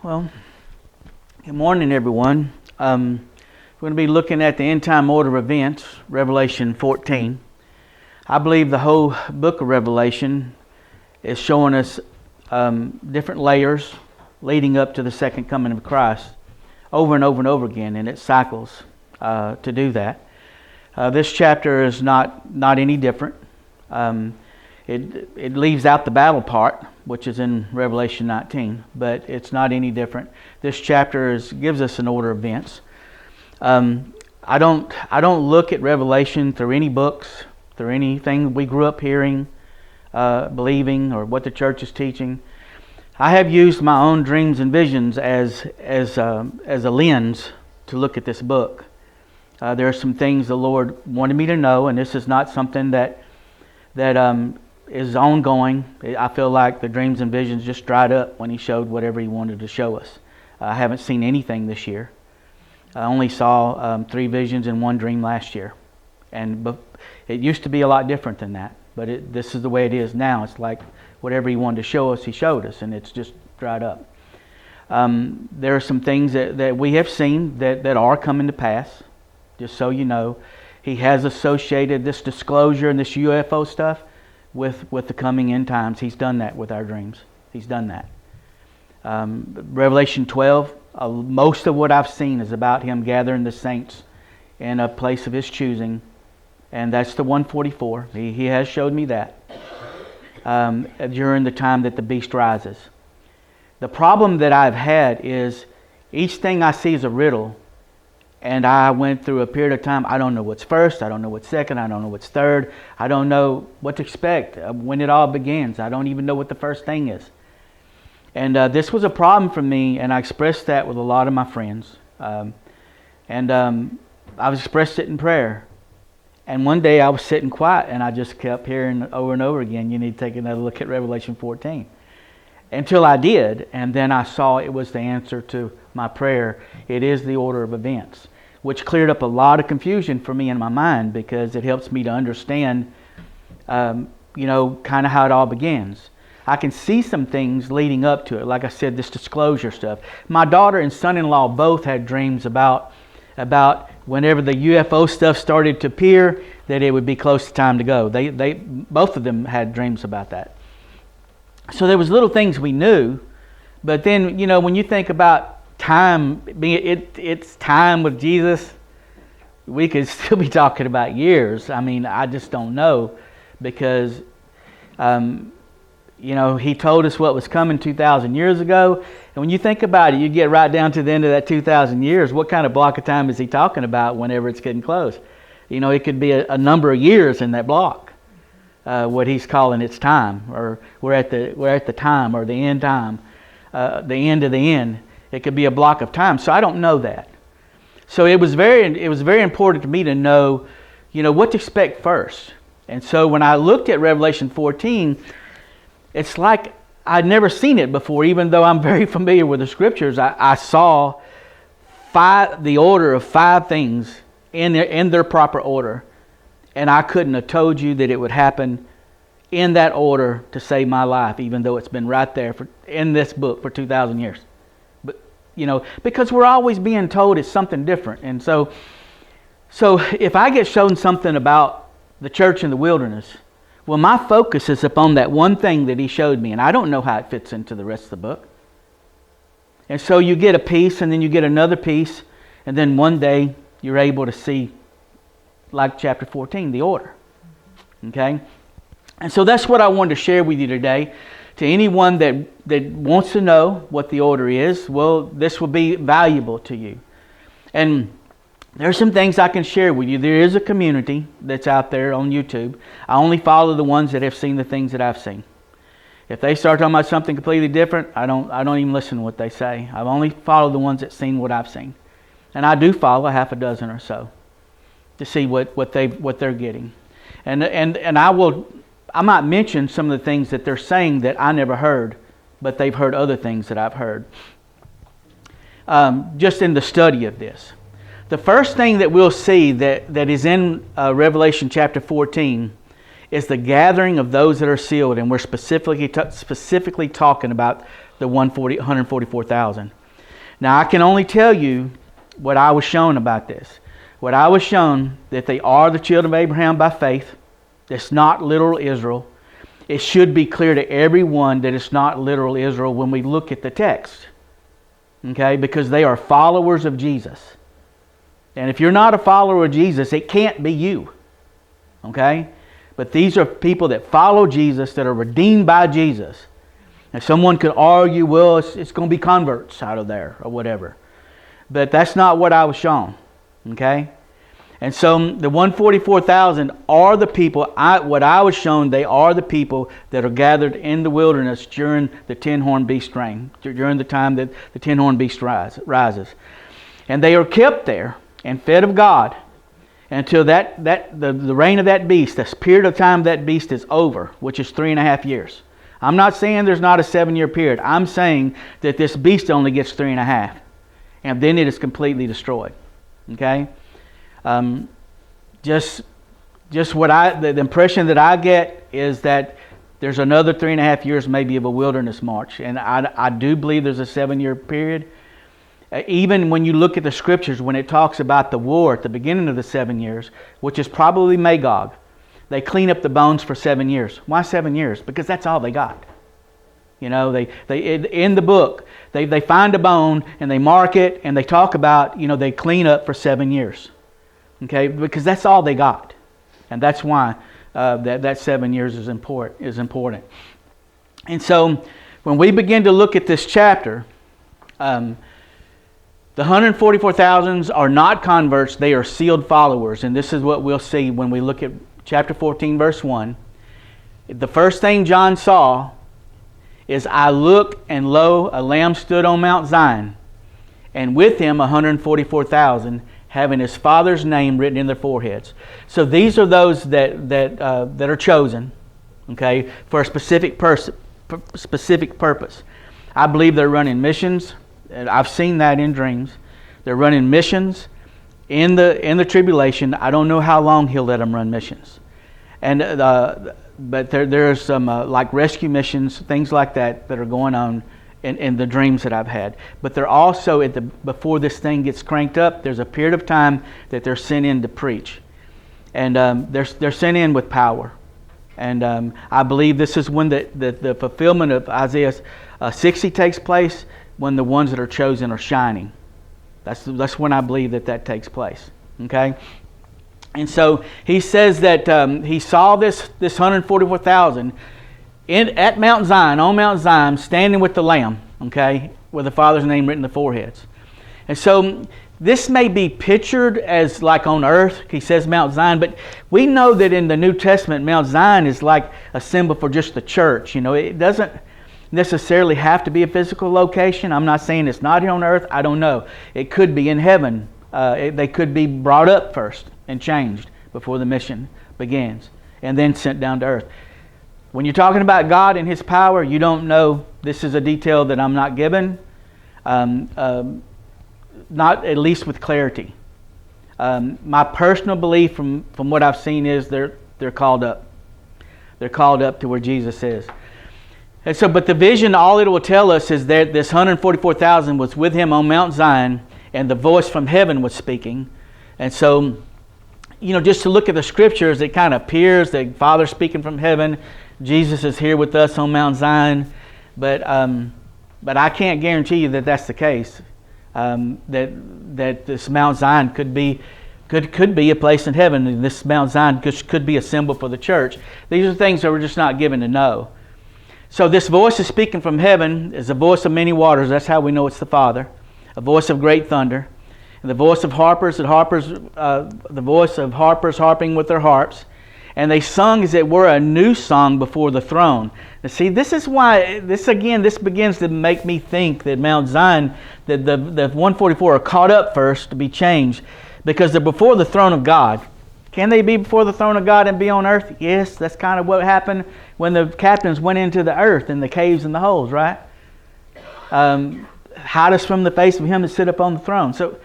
Well, good morning, everyone. We're going to be looking at the end time order of events, Revelation 14. I believe the whole book of Revelation is showing us different layers leading up to the second coming of Christ over and over and over again, and it cycles to do that. This chapter is not any different. It leaves out the battle part, which is in Revelation 19, but it's not any different. This chapter gives us an order of events. I don't look at Revelation through any books, through anything we grew up hearing, believing, or what the church is teaching. I have used my own dreams and visions as a lens to look at this book. There are some things the Lord wanted me to know, and this is not something that is ongoing. I feel like the dreams and visions just dried up when He showed whatever He wanted to show us. I haven't seen anything this year. I only saw 3 visions and 1 dream last year, but it used to be a lot different than that. But this is the way it is now. It's like whatever He wanted to show us, He showed us, and it's just dried up. There are some things that we have seen that are coming to pass. Just so you know, He has associated this disclosure and this UFO stuff with the coming end times. He's done that with our dreams. He's done that. Revelation 12, most of what I've seen is about Him gathering the saints in a place of His choosing, and that's the 144. He has showed me that during the time that the beast rises. The problem that I've had is each thing I see is a riddle, and I went through a period of time, I don't know what's first, I don't know what's second, I don't know what's third, I don't know what to expect when it all begins. I don't even know what the first thing is. And this was a problem for me, and I expressed that with a lot of my friends. I've expressed it in prayer. And one day I was sitting quiet, and I just kept hearing over and over again, you need to take another look at Revelation 14. Until I did, and then I saw it was the answer to my prayer. It is the order of events, which cleared up a lot of confusion for me in my mind, because it helps me to understand, kind of how it all begins. I can see some things leading up to it. Like I said, this disclosure stuff. My daughter and son-in-law both had dreams about whenever the UFO stuff started to appear, that it would be close to time to go. They both of them had dreams about that. So there was little things we knew, but then, when you think about time, it's time with Jesus, we could still be talking about years. I mean, I just don't know, because, He told us what was coming 2,000 years ago, and when you think about it, you get right down to the end of that 2,000 years, what kind of block of time is He talking about whenever it's getting close? It could be a number of years in that block. What He's calling its time, or we're at the time, or the end time, the end of the end. It could be a block of time. So I don't know that. So it was very important to me to know, what to expect first. And so when I looked at Revelation 14, it's like I'd never seen it before. Even though I'm very familiar with the Scriptures, I saw the order of 5 things in their proper order. And I couldn't have told you that it would happen in that order to save my life, even though it's been right there in this book for 2,000 years. But because we're always being told it's something different. And so if I get shown something about the church in the wilderness, well, my focus is upon that one thing that He showed me, and I don't know how it fits into the rest of the book. And so you get a piece, and then you get another piece, and then one day you're able to see, like chapter 14, the order. Okay? And so that's what I wanted to share with you today. To anyone that wants to know what the order is, well, this will be valuable to you. And there are some things I can share with you. There is a community that's out there on YouTube. I only follow the ones that have seen the things that I've seen. If they start talking about something completely different, I don't even listen to what they say. I've only followed the ones that seen what I've seen. And I do follow a half a dozen or so to see what they're getting. And I might mention some of the things that they're saying that I never heard, but they've heard other things that I've heard. Just in the study of this. The first thing that we'll see that is in Revelation chapter 14 is the gathering of those that are sealed, and we're specifically talking about the 144,000. Now I can only tell you what I was shown about this. What I was shown that they are the children of Abraham by faith. It's not literal Israel. It should be clear to everyone that it's not literal Israel when we look at the text. Okay? Because they are followers of Jesus. And if you're not a follower of Jesus, it can't be you. Okay? But these are people that follow Jesus, that are redeemed by Jesus. And someone could argue, well, it's going to be converts out of there or whatever. But that's not what I was shown. Okay? And so the 144,000 are the people, what I was shown, they are the people that are gathered in the wilderness during the 10-horn beast reign, during the time that the 10-horn beast rises. And they are kept there and fed of God until the reign of that beast, the period of time that beast is over, which is 3.5 years. I'm not saying there's not a 7-year period. I'm saying that this beast only gets 3.5. And then it is completely destroyed. Okay? Just what the impression that I get is that there's another 3.5 years maybe of a wilderness march. And I do believe there's a 7-year period. Even when you look at the scriptures, when it talks about the war at the beginning of the 7 years, which is probably Magog, they clean up the bones for 7 years. Why 7 years? Because that's all they got. You know, they in the book, they find a bone and they mark it and they talk about, they clean up for 7 years. Okay, because that's all they got. And that's why that 7 years is important. And so when we begin to look at this chapter, the 144,000 are not converts, they are sealed followers. And this is what we'll see when we look at chapter 14, verse 1. The first thing John saw is, I looked, and lo, a Lamb stood on Mount Zion, and with him 144,000, having his Father's name written in their foreheads. So these are those that are chosen, okay, for a specific purpose. I believe they're running missions. I've seen that in dreams. They're running missions in the tribulation. I don't know how long he'll let them run missions, but there's some like rescue missions, things like that are going on in the dreams that I've had. But they're also before this thing gets cranked up, there's a period of time that they're sent in to preach, and they're sent in with power. And I believe this is when the fulfillment of Isaiah 60 takes place, when the ones that are chosen are shining. That's when I believe that takes place. Okay. And so he says that he saw this 144,000 at Mount Zion, on Mount Zion, standing with the Lamb, okay, with the Father's name written in the foreheads. And so this may be pictured as like on earth. He says Mount Zion, but we know that in the New Testament, Mount Zion is like a symbol for just the church. It doesn't necessarily have to be a physical location. I'm not saying it's not here on earth. I don't know. It could be in heaven. They could be brought up first and changed before the mission begins, and then sent down to earth. When you're talking about God and His power, you don't know. This is a detail that I'm not given, not at least with clarity. My personal belief from what I've seen is they're called up. They're called up to where Jesus is. And so, but the vision, all it will tell us is that this 144,000 was with Him on Mount Zion, and the voice from heaven was speaking. And so, just to look at the scriptures, it kind of appears that Father's speaking from heaven. Jesus is here with us on Mount Zion. But I can't guarantee you that that's the case. That this Mount Zion could be a place in heaven, and this Mount Zion could be a symbol for the church. These are things that we're just not given to know. So this voice is speaking from heaven, is a voice of many waters. That's how we know it's the Father. A voice of great thunder. And the voice of harpers harping with their harps. And they sung as it were a new song before the throne. Now see, this is why, this begins to make me think that Mount Zion, that the 144 are caught up first to be changed, because they're before the throne of God. Can they be before the throne of God and be on earth? Yes, that's kind of what happened when the captains went into the earth, in the caves and the holes, right? Hide us from the face of Him that sit upon the throne. So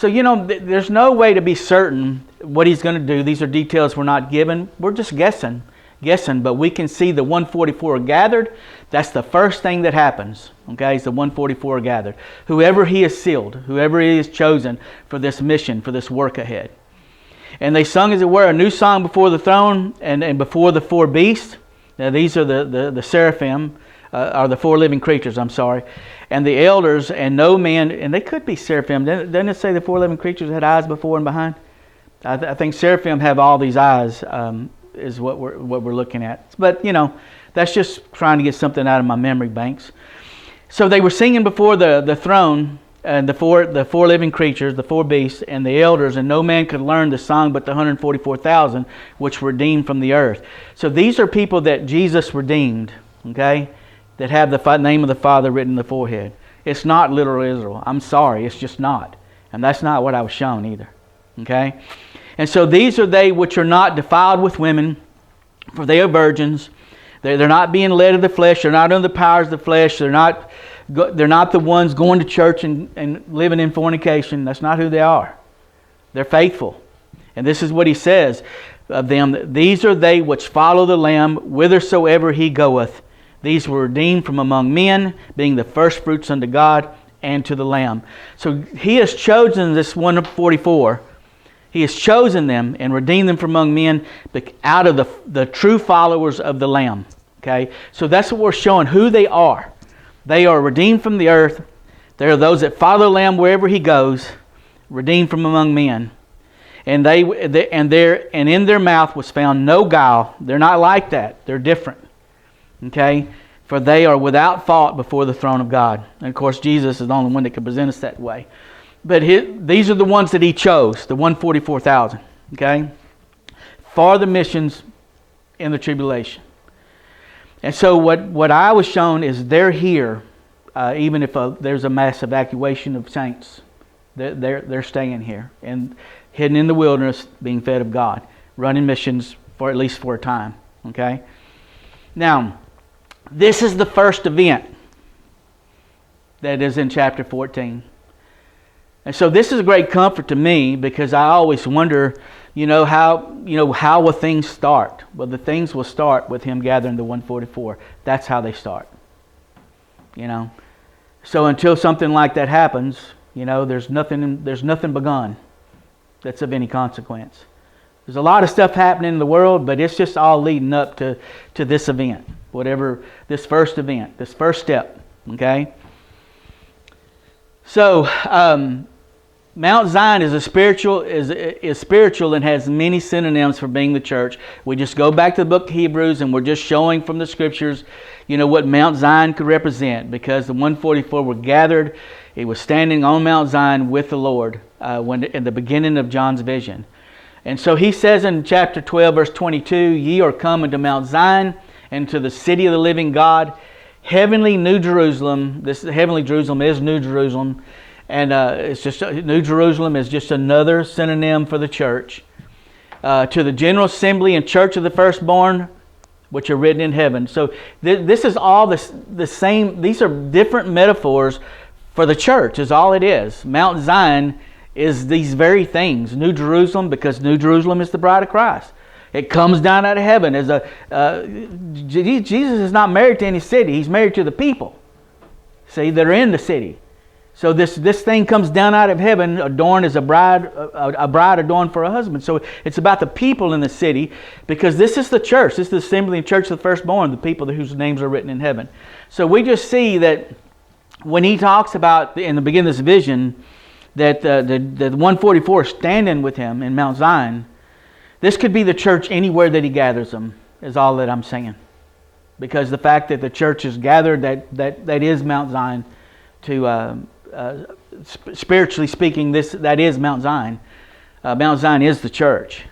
there's no way to be certain what He's going to do. These are details we're not given. We're just guessing guessing, but we can see the 144 are gathered. That's the first thing that happens. Okay, the 144 are gathered. Whoever he is sealed, whoever he is chosen for this mission, for this work ahead. And they sung, as it were, a new song before the throne and before the four beasts. Now these are the seraphim, or the four living creatures, I'm sorry. And the elders, and no man, and they could be seraphim. Doesn't it say the four living creatures had eyes before and behind? I think seraphim have all these eyes, is what we're looking at. But, that's just trying to get something out of my memory banks. So they were singing before the throne, and the four living creatures, the four beasts, and the elders, and no man could learn the song but the 144,000 which were redeemed from the earth. So these are people that Jesus redeemed, okay, that have the name of the Father written in the forehead. It's not literal Israel. I'm sorry, it's just not. And that's not what I was shown either, okay? And so these are they which are not defiled with women, for they are virgins. They're not being led of the flesh. They're not under the powers of the flesh. They're not the ones going to church and living in fornication. That's not who they are. They're faithful. And this is what he says of them. These are they which follow the Lamb whithersoever he goeth. These were redeemed from among men, being the firstfruits unto God and to the Lamb. So he has chosen this 144. He has chosen them and redeemed them from among men out of the true followers of the Lamb. Okay, so that's what we're showing, who they are. They are redeemed from the earth. They are those that follow the Lamb wherever he goes, redeemed from among men. And in their mouth was found no guile. They're not like that. They're different. Okay, for they are without fault before the throne of God. And of course, Jesus is the only one that can present us that way. But these are the ones that he chose, the 144,000, okay, for the missions in the tribulation. And so what I was shown is they're here, even if there's a mass evacuation of saints. They're staying here and hidden in the wilderness, being fed of God, running missions for at least for a time, okay. Now, this is the first event that is in chapter 14. And so this is a great comfort to me, because I always wonder, how will things start? Well, the things will start with him gathering the 144. That's how they start. So until something like that happens, there's nothing begun that's of any consequence. There's a lot of stuff happening in the world, but it's just all leading up to this event, whatever this first event, this first step. Okay. So Mount Zion is spiritual and has many synonyms for being the church. We just go back to the book of Hebrews and we're just showing from the scriptures, what Mount Zion could represent, because the 144 were gathered. It was standing on Mount Zion with the Lord in the beginning of John's vision. And so he says in chapter 12, verse 22, ye are come into Mount Zion and to the city of the living God, heavenly New Jerusalem. This heavenly Jerusalem is New Jerusalem. And it's just New Jerusalem is just another synonym for the church. To the general assembly and church of the firstborn, which are written in heaven. So this is all the same. These are different metaphors for the church, is all it is. Mount Zion is these very things. New Jerusalem, because New Jerusalem is the bride of Christ. It comes down out of heaven. Jesus is not married to any city. He's married to the people. See, that are in the city. So this thing comes down out of heaven, adorned as a bride adorned for a husband. So it's about the people in the city, because this is the church. This is the assembly and church of the firstborn, the people whose names are written in heaven. So we just see that when he talks about, in the beginning of this vision, that the 144 is standing with him in Mount Zion, this could be the church anywhere that he gathers them, is all that I'm saying. Because the fact that the church is gathered, that is Mount Zion to... spiritually speaking, that is Mount Zion. Mount Zion is the church.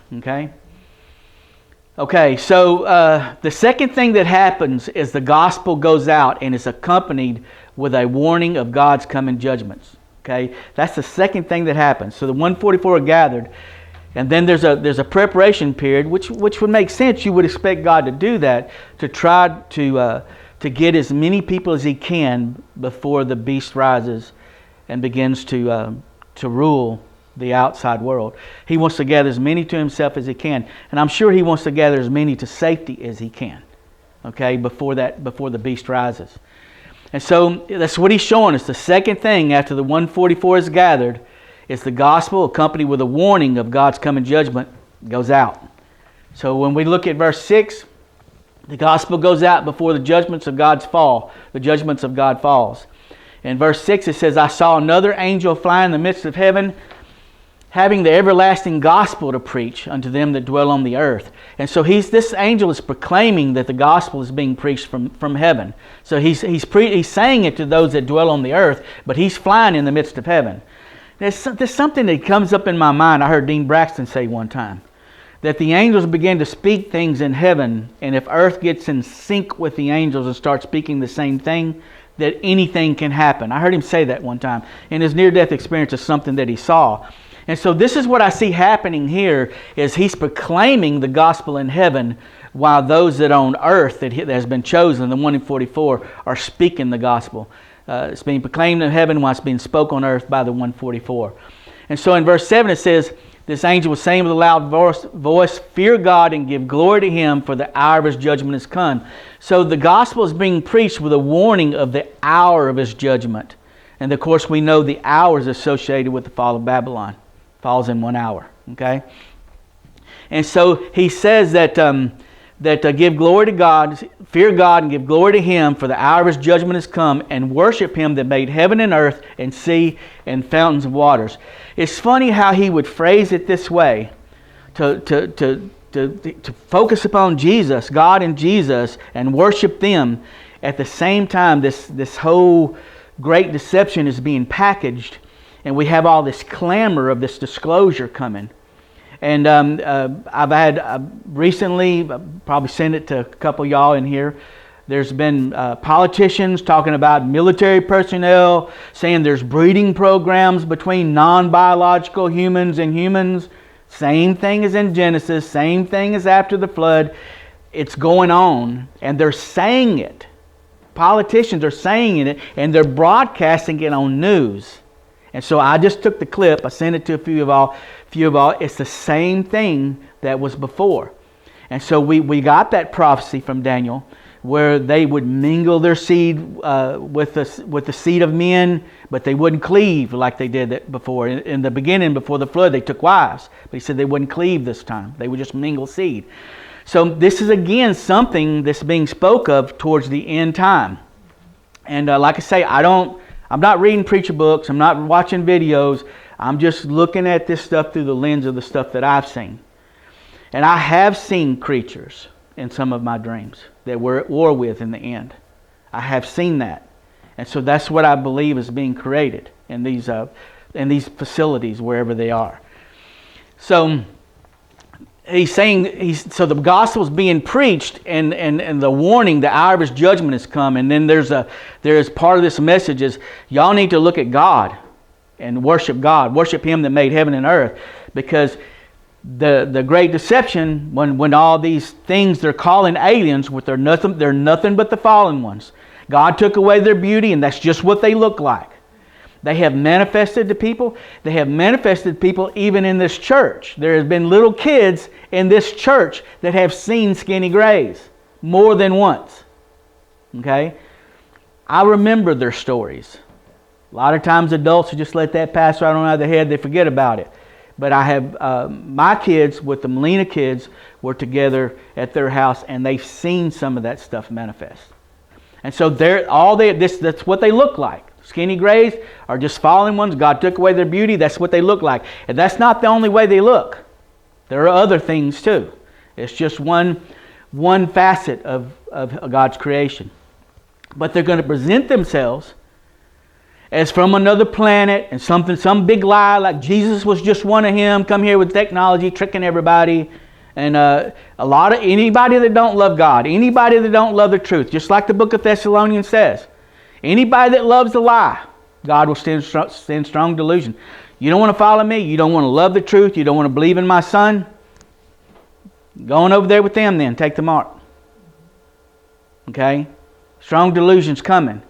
Okay, so the second thing that happens is the gospel goes out and is accompanied with a warning of God's coming judgments. Okay, that's the second thing that happens. So the 144 are gathered, and then there's a preparation period, which would make sense. You would expect God to do that, to try to get as many people as He can before the beast rises and begins to rule the outside world. He wants to gather as many to himself as he can. And I'm sure he wants to gather as many to safety as he can. Okay, before the beast rises. And so that's what he's showing us. The second thing after the 144 is gathered is the gospel accompanied with a warning of God's coming judgment goes out. So when we look at verse 6, the gospel goes out before the judgments of God's fall. The judgments of God falls. In verse 6 it says, I saw another angel fly in the midst of heaven, having the everlasting gospel to preach unto them that dwell on the earth. And so this angel is proclaiming that the gospel is being preached from heaven. So he's saying it to those that dwell on the earth, but he's flying in the midst of heaven. There's something that comes up in my mind. I heard Dean Braxton say one time that the angels begin to speak things in heaven, and if earth gets in sync with the angels and starts speaking the same thing, that anything can happen. I heard him say that one time. In his near-death experience, is something that he saw. And so this is what I see happening here, is he's proclaiming the gospel in heaven while those that on earth that has been chosen, the 144, are speaking the gospel. It's being proclaimed in heaven while it's being spoken on earth by the 144. And so in verse 7 it says, this angel was saying with a loud voice, fear God and give glory to Him, for the hour of His judgment is come. So the gospel is being preached with a warning of the hour of His judgment. And of course we know the hour is associated with the fall of Babylon. Falls in 1 hour. Okay? And so he says that give glory to God, fear God and give glory to Him, for the hour of His judgment has come, and worship Him that made heaven and earth and sea and fountains of waters. It's funny how he would phrase it this way, to focus upon Jesus, God and Jesus, and worship them. At the same time, this whole great deception is being packaged, and we have all this clamor of this disclosure coming. And I've had recently, probably sent it to a couple of y'all in here, there's been politicians talking about military personnel, saying there's breeding programs between non-biological humans and humans. Same thing as in Genesis, same thing as after the flood. It's going on, and they're saying it. Politicians are saying it, and they're broadcasting it on news. And so I just took the clip, I sent it to a few of y'all. It's the same thing that was before. And so we got that prophecy from Daniel, where they would mingle their seed with the seed of men, but they wouldn't cleave like they did that before. In the beginning, before the flood, they took wives. But he said they wouldn't cleave this time. They would just mingle seed. So this is again something that's being spoke of towards the end time. And like I say, I'm not reading preacher books. I'm not watching videos. I'm just looking at this stuff through the lens of the stuff that I've seen. And I have seen creatures in some of my dreams that we're at war with in the end. I have seen that. And so that's what I believe is being created in these facilities, wherever they are. So he's saying, so the gospel is being preached, and the warning, the hour of His judgment has come. And then there's part of this message is, y'all need to look at God and worship God. Worship Him that made heaven and earth. Because the great deception, when all these things they're calling aliens, they're nothing but the fallen ones. God took away their beauty, and that's just what they look like. They have manifested to people. They have manifested people even in this church. There has been little kids in this church that have seen Skinny Grays more than once. Okay? I remember their stories. A lot of times adults just let that pass right on out of their head. They forget about it. But I have my kids with the Molina kids were together at their house, and they've seen some of that stuff manifest. And so that's what they look like. Skinny Grays are just fallen ones. God took away their beauty. That's what they look like. And that's not the only way they look. There are other things too. It's just one facet of God's creation. But they're going to present themselves as from another planet, and some big lie like Jesus was just one of Him, come here with technology, tricking everybody. And anybody that don't love God, anybody that don't love the truth, just like the book of Thessalonians says, anybody that loves the lie, God will send strong delusion. You don't want to follow me, you don't want to love the truth, you don't want to believe in my Son, go on over there with them then, take the mark. Okay? Strong delusion's coming.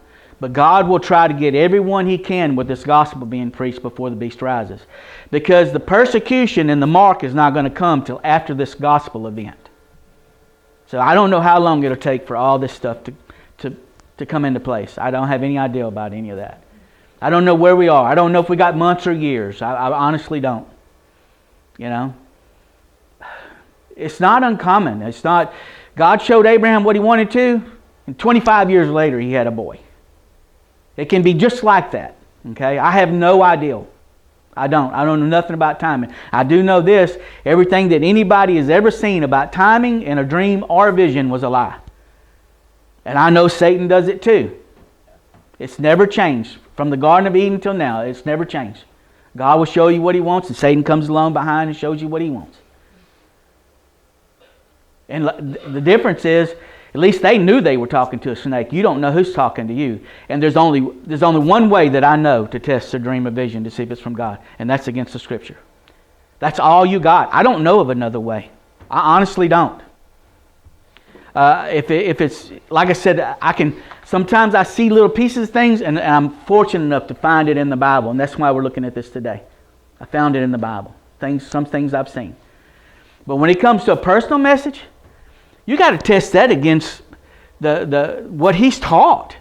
But God will try to get everyone He can with this gospel being preached before the beast rises. Because the persecution and the mark is not going to come till after this gospel event. So I don't know how long it'll take for all this stuff to come into place. I don't have any idea about any of that. I don't know where we are. I don't know if we got months or years. I honestly don't. You know? It's not uncommon. It's not... God showed Abraham what He wanted to, and 25 years later he had a boy. It can be just like that. Okay? I have no idea. I don't know nothing about timing. I do know this. Everything that anybody has ever seen about timing in a dream or a vision was a lie. And I know Satan does it too. It's never changed. From the Garden of Eden till now, it's never changed. God will show you what He wants, and Satan comes along behind and shows you what he wants. And the difference is, at least they knew they were talking to a snake. You don't know who's talking to you. And there's only one way that I know to test a dream or vision to see if it's from God, and that's against the Scripture. That's all you got. I don't know of another way. I honestly don't. If it's, like I said, sometimes I see little pieces of things, and I'm fortunate enough to find it in the Bible, and that's why we're looking at this today. I found it in the Bible. Some things I've seen. But when it comes to a personal message, you got to test that against what He's taught.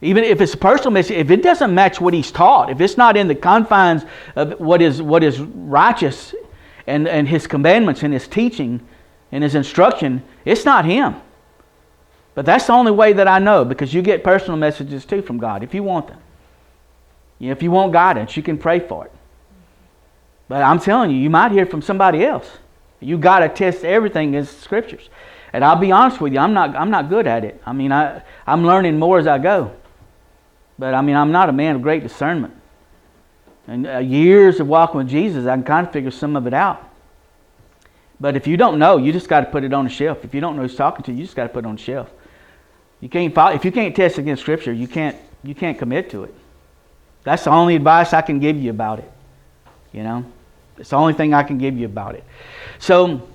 Even if it's a personal message, if it doesn't match what He's taught, if it's not in the confines of what is righteous and His commandments and His teaching and His instruction, it's not Him. But that's the only way that I know, because you get personal messages too from God if you want them. If you want guidance, you can pray for it. But I'm telling you, you might hear from somebody else. You got to test everything as Scriptures. And I'll be honest with you, I'm not good at it. I mean, I'm learning more as I go. But I mean, I'm not a man of great discernment. And years of walking with Jesus, I can kind of figure some of it out. But if you don't know, you just got to put it on the shelf. If you don't know who's talking to you, just got to put it on the shelf. You can't follow, if you can't test against Scripture, you can't commit to it. That's the only advice I can give you about it. You know, it's the only thing I can give you about it. So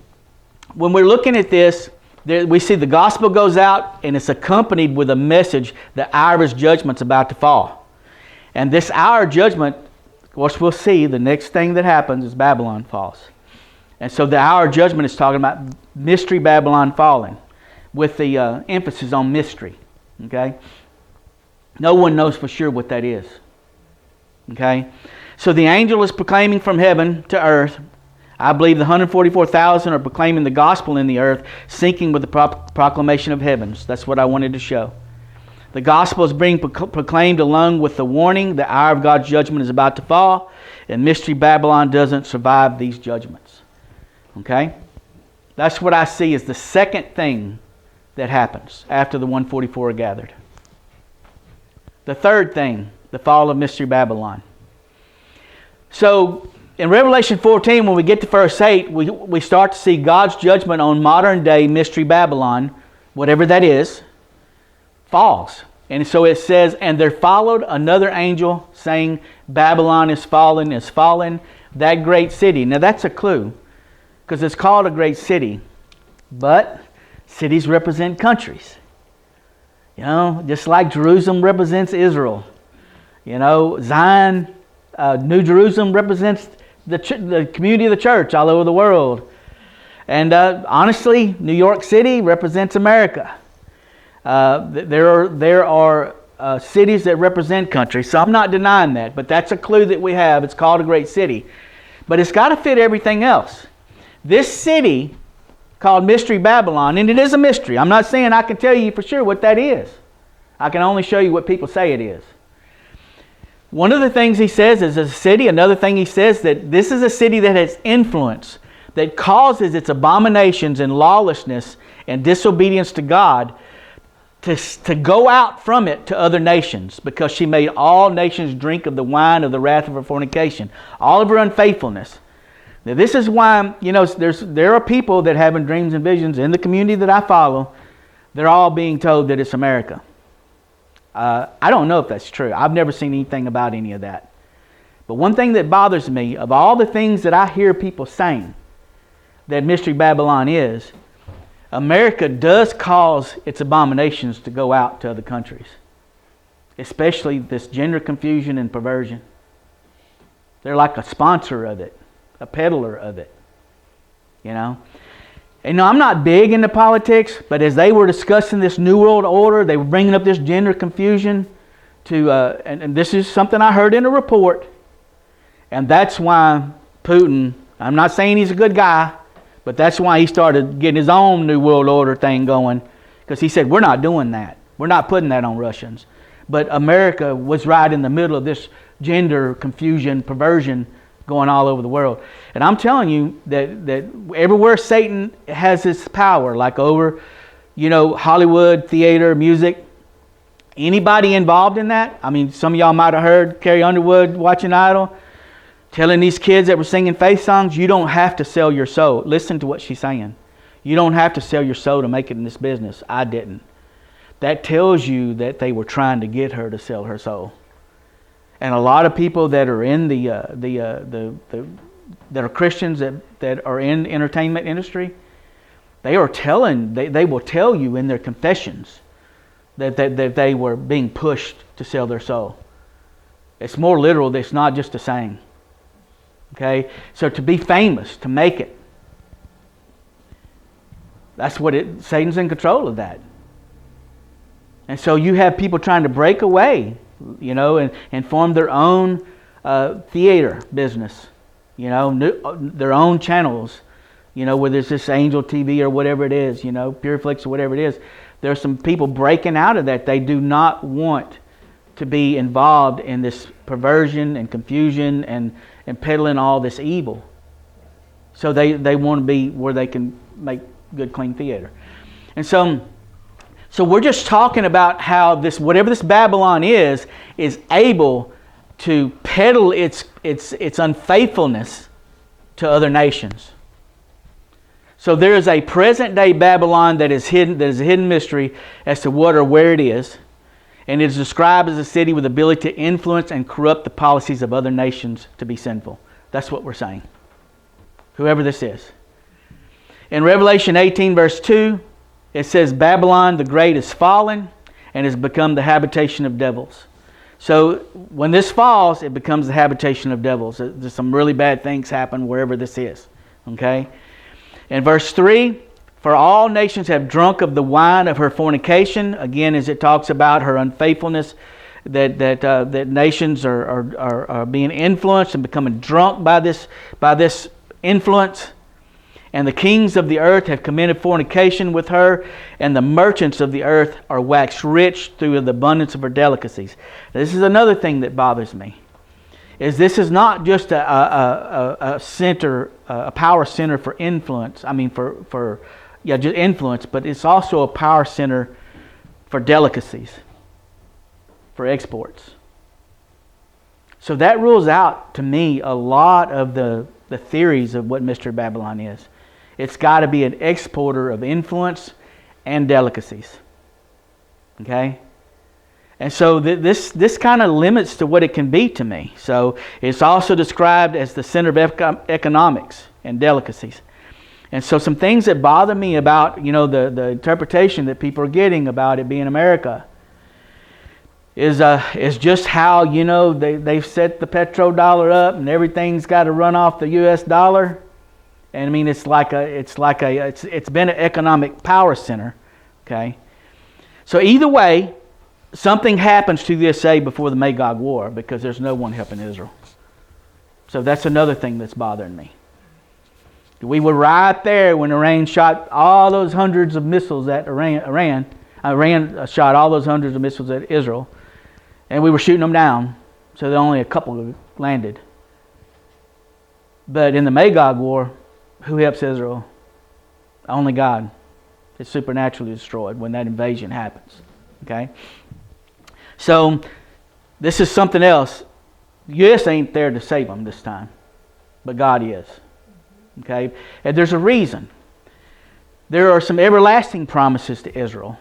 when we're looking at this, we see the gospel goes out, and it's accompanied with a message that hour of judgment's about to fall. And this hour of judgment, of course, we'll see the next thing that happens is Babylon falls. And so the hour of judgment is talking about mystery Babylon falling, with the emphasis on mystery. Okay? No one knows for sure what that is. Okay? So the angel is proclaiming from heaven to earth. I believe the 144,000 are proclaiming the gospel in the earth, syncing with the proclamation of heavens. That's what I wanted to show. The gospel is being proclaimed along with the warning the hour of God's judgment is about to fall, and mystery Babylon doesn't survive these judgments. Okay? That's what I see as the second thing that happens after the 144 are gathered. The third thing, the fall of mystery Babylon. So in Revelation 14, when we get to verse 8, we start to see God's judgment on modern day mystery Babylon, whatever that is, falls. And so it says, and there followed another angel saying, Babylon is fallen, that great city. Now that's a clue, because it's called a great city. But cities represent countries. You know, just like Jerusalem represents Israel. You know, Zion, New Jerusalem represents the community of the church all over the world. And honestly, New York City represents America. There are cities that represent countries, so I'm not denying that, but that's a clue that we have. It's called a great city. But it's got to fit everything else. This city, called Mystery Babylon, and it is a mystery. I'm not saying I can tell you for sure what that is. I can only show you what people say it is. One of the things he says is a city. Another thing he says that this is a city that has influence, that causes its abominations and lawlessness and disobedience to God to go out from it to other nations, because she made all nations drink of the wine of the wrath of her fornication, all of her unfaithfulness. Now this is why, you know, there are people that having dreams and visions in the community that I follow. They're all being told that it's America. I don't know if that's true. I've never seen anything about any of that. But one thing that bothers me, of all the things that I hear people saying that Mystery Babylon is, America does cause its abominations to go out to other countries. especially this gender confusion and perversion. They're like a sponsor of it, a peddler of it, you know. And I'm not big into politics, but as they were discussing this New World Order, they were bringing up this gender confusion and this is something I heard in a report, and that's why Putin, I'm not saying he's a good guy, but that's why he started getting his own New World Order thing going, because he said, we're not doing that. We're not putting that on Russians. But America was right in the middle of this gender confusion, perversion going all over the world. And I'm telling you that everywhere Satan has his power, like over, Hollywood, theater, music, anybody involved in that, I mean, some of y'all might have heard Carrie Underwood watching Idol, telling these kids that were singing faith songs, you don't have to sell your soul. Listen to what she's saying. You don't have to sell your soul to make it in this business. I didn't. That tells you that they were trying to get her to sell her soul. And a lot of people that are in that are Christians that are in the entertainment industry, they will tell you in their confessions that they were being pushed to sell their soul. It's more literal. It's not just a saying. Okay, so to be famous, to make it, that's what Satan's in control of that. And so you have people trying to break away, and form their own theater business, their own channels, whether it's this Angel TV or whatever it is, Pureflix or whatever it is. There are some people breaking out of that. They do not want to be involved in this perversion and confusion and peddling all this evil. So they want to be where they can make good, clean theater. And so we're just talking about how whatever this Babylon is able to peddle its unfaithfulness to other nations. So there is a present day Babylon that is hidden, that is a hidden mystery as to what or where it is. And it is described as a city with the ability to influence and corrupt the policies of other nations to be sinful. That's what we're saying. Whoever this is. In Revelation 18 verse 2, it says, Babylon the Great is fallen and has become the habitation of devils. So when this falls, it becomes the habitation of devils. There's some really bad things happen wherever this is. Okay? In verse 3, for all nations have drunk of the wine of her fornication. Again, as it talks about her unfaithfulness, that nations are being influenced and becoming drunk by this influence. And the kings of the earth have committed fornication with her, and the merchants of the earth are waxed rich through the abundance of her delicacies. This is another thing that bothers me. This is not just a center, a power center for influence. I mean, just influence, but it's also a power center for delicacies, for exports. So that rules out, to me, a lot of the theories of what Mystery Babylon is. It's got to be an exporter of influence and delicacies. Okay? And so this kind of limits to what it can be to me. So it's also described as the center of economics and delicacies. And so some things that bother me about, the interpretation that people are getting about it being America is just how, they've set the petrodollar up and everything's got to run off the U.S. dollar. And I mean, it's been an economic power center. Okay. So either way, something happens to the USA before the Magog War because there's no one helping Israel. So that's another thing that's bothering me. We were right there when Iran shot all those hundreds of missiles at Iran shot all those hundreds of missiles at Israel, and we were shooting them down, so there only a couple landed. But in the Magog War, who helps Israel? Only God. It's supernaturally destroyed when that invasion happens. Okay? So, this is something else. The U.S. ain't there to save them this time, but God is. Okay? And there's a reason. There are some everlasting promises to Israel.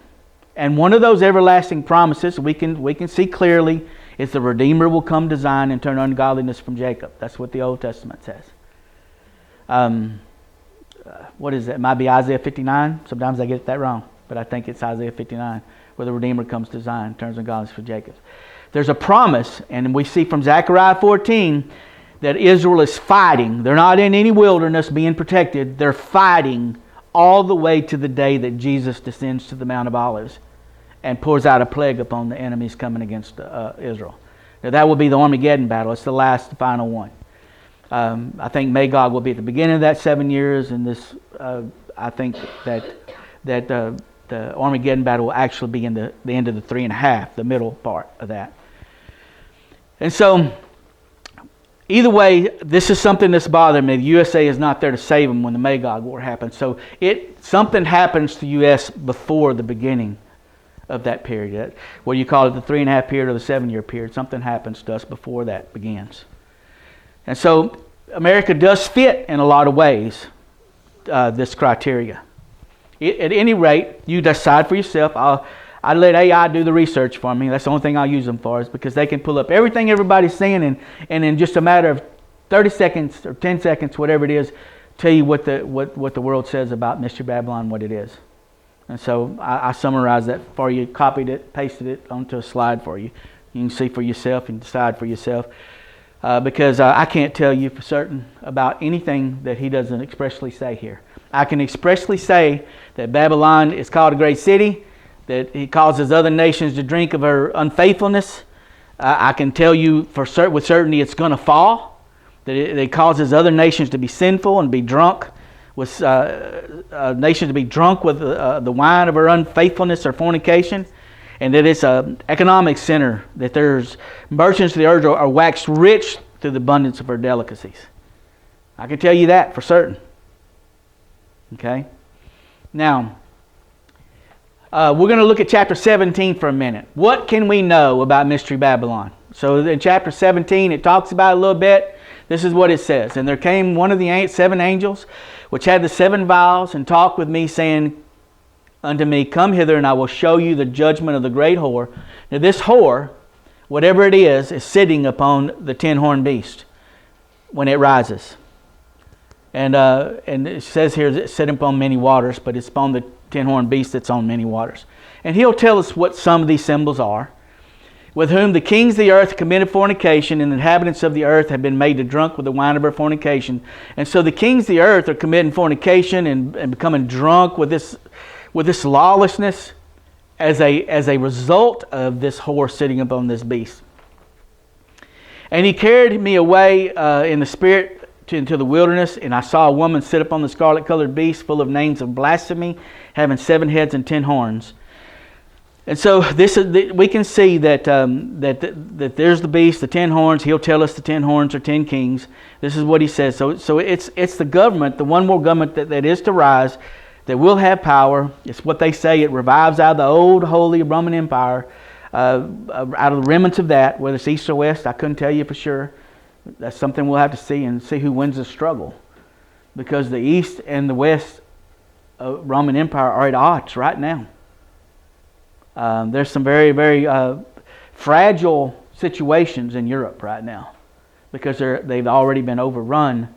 And one of those everlasting promises we can see clearly is the Redeemer will come to Zion and turn ungodliness from Jacob. That's what the Old Testament says. What is that? It might be Isaiah 59. Sometimes I get that wrong, but I think it's Isaiah 59, where the Redeemer comes to Zion, turns ungodliness for Jacob. There's a promise, and we see from Zechariah 14 that Israel is fighting. They're not in any wilderness being protected. They're fighting all the way to the day that Jesus descends to the Mount of Olives and pours out a plague upon the enemies coming against Israel. Now, that will be the Armageddon battle. It's the last, final one. I think Magog will be at the beginning of that 7 years, and this I think that the Armageddon battle will actually be in the end of the 3.5, the middle part of that. And so, either way, this is something that's bothering me. The USA is not there to save them when the Magog War happens. So something happens to the U.S. before the beginning of that period. What you call it, the 3.5 period or the 7-year period. Something happens to us before that begins. And so America does fit in a lot of ways this criteria. At any rate, you decide for yourself. I let AI do the research for me. That's the only thing I'll use them for, is because they can pull up everything everybody's saying and in just a matter of 30 seconds or 10 seconds, whatever it is, tell you what the world says about Mystery Babylon, what it is. And so I summarized that for you, copied it, pasted it onto a slide for you. You can see for yourself and decide for yourself. Because I can't tell you for certain about anything that he doesn't expressly say here. I can expressly say that Babylon is called a great city, that he causes other nations to drink of her unfaithfulness. I can tell you with certainty it's going to fall, that it causes other nations to be sinful and be drunk, with nations to be drunk with the wine of her unfaithfulness or fornication, and that it's an economic center, that there's merchants of the earth are waxed rich through the abundance of her delicacies. I can tell you that for certain. Okay? Now, we're going to look at chapter 17 for a minute. What can we know about Mystery Babylon? So in chapter 17, it talks about it a little bit. This is what it says. And there came one of the 7 angels, which had the 7 vials, and talked with me, saying unto me, Come hither, and I will show you the judgment of the great whore. Now this whore, whatever it is sitting upon the 10-horned beast when it rises. And it says here, it's sitting upon many waters, but it's upon the 10-horned beast that's on many waters. And he'll tell us what some of these symbols are. With whom the kings of the earth committed fornication, and the inhabitants of the earth have been made to drunk with the wine of her fornication. And so the kings of the earth are committing fornication and becoming drunk with this lawlessness as a result of this whore sitting upon this beast. And he carried me away in the spirit into the wilderness, and I saw a woman sit upon the scarlet-colored beast, full of names of blasphemy, having 7 heads and 10 horns. And so we can see that there's the beast, the 10 horns. He'll tell us the 10 horns are 10 kings. This is what he says. So it's the government, the one world government that is to rise, that will have power. It's what they say. It revives out of the old holy Roman Empire, out of the remnants of that, whether it's east or west, I couldn't tell you for sure. That's something we'll have to see, and see who wins the struggle. Because the east and the west Roman Empire are at odds right now. There's some very, very fragile situations in Europe right now, because they've already been overrun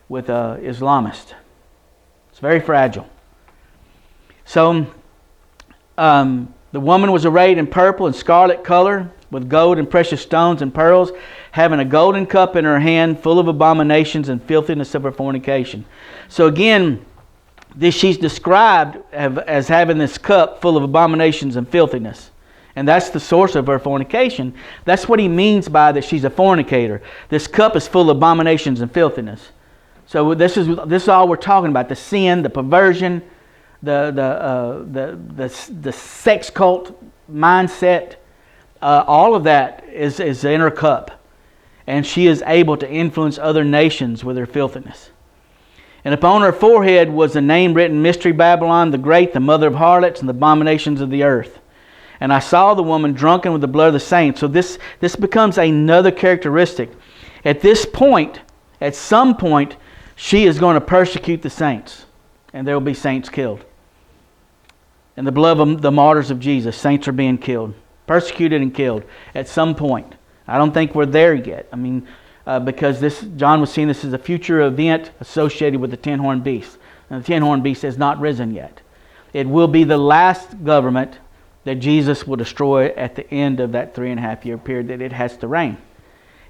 with Islamists. It's very fragile. So the woman was arrayed in purple and scarlet color, with gold and precious stones and pearls, having a golden cup in her hand, full of abominations and filthiness of her fornication. So again, she's described as having this cup full of abominations and filthiness. And that's the source of her fornication. That's what he means by that she's a fornicator. This cup is full of abominations and filthiness. So this is all we're talking about: the sin, the perversion, the sex cult mindset. All of that is in her cup, and she is able to influence other nations with her filthiness. And upon her forehead was the name written, Mystery Babylon the Great, the mother of harlots and the abominations of the earth. And I saw the woman drunken with the blood of the saints. So this becomes another characteristic. At this point, at some point, she is going to persecute the saints, and there will be saints killed. In the blood of the martyrs of Jesus, saints are being killed, persecuted and killed at some point. I don't think we're there yet. I mean, because John was seeing this as a future event associated with the 10-horned beast. And the 10-horned beast has not risen yet. It will be the last government that Jesus will destroy at the end of that 3.5 year period that it has to reign.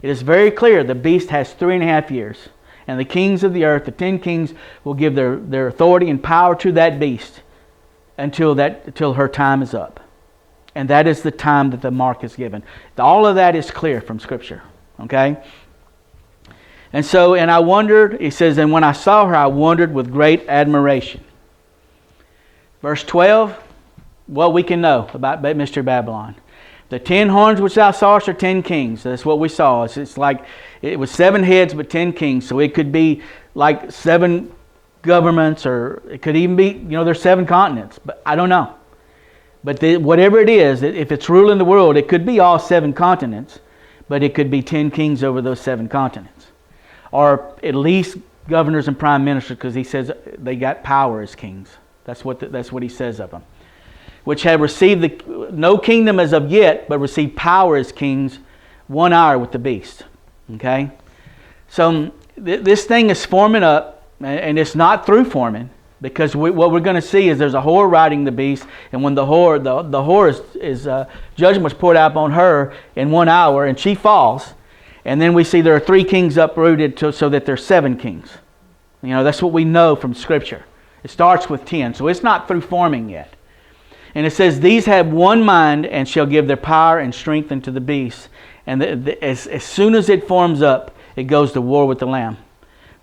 It is very clear the beast has 3.5 years. And the kings of the earth, the 10 kings, will give their authority and power to that beast until her time is up. And that is the time that the mark is given. All of that is clear from Scripture. Okay? And I wondered, he says, and when I saw her, I wondered with great admiration. Verse 12, what we can know about Mystery Babylon. The 10 horns which thou sawest are 10 kings. That's what we saw. It's like, it was 7 heads but 10 kings. So it could be like 7 governments, or it could even be, there's 7 continents. But I don't know. But whatever it is, if it's ruling the world, it could be all 7 continents. But it could be 10 kings over those 7 continents. Or at least governors and prime ministers, because he says they got power as kings. That's what he says of them. Which have received no kingdom as of yet, but received power as kings 1 hour with the beast. Okay? So this thing is forming up, and it's not through forming, because what we're going to see is there's a whore riding the beast, and when the whore is judgment was poured out on her in 1 hour, and she falls, and then we see there are 3 kings uprooted so that there's 7 kings. That's what we know from Scripture. It starts with 10, so it's not through forming yet. And it says, these have one mind and shall give their power and strength unto the beast. And as soon as it forms up, it goes to war with the Lamb.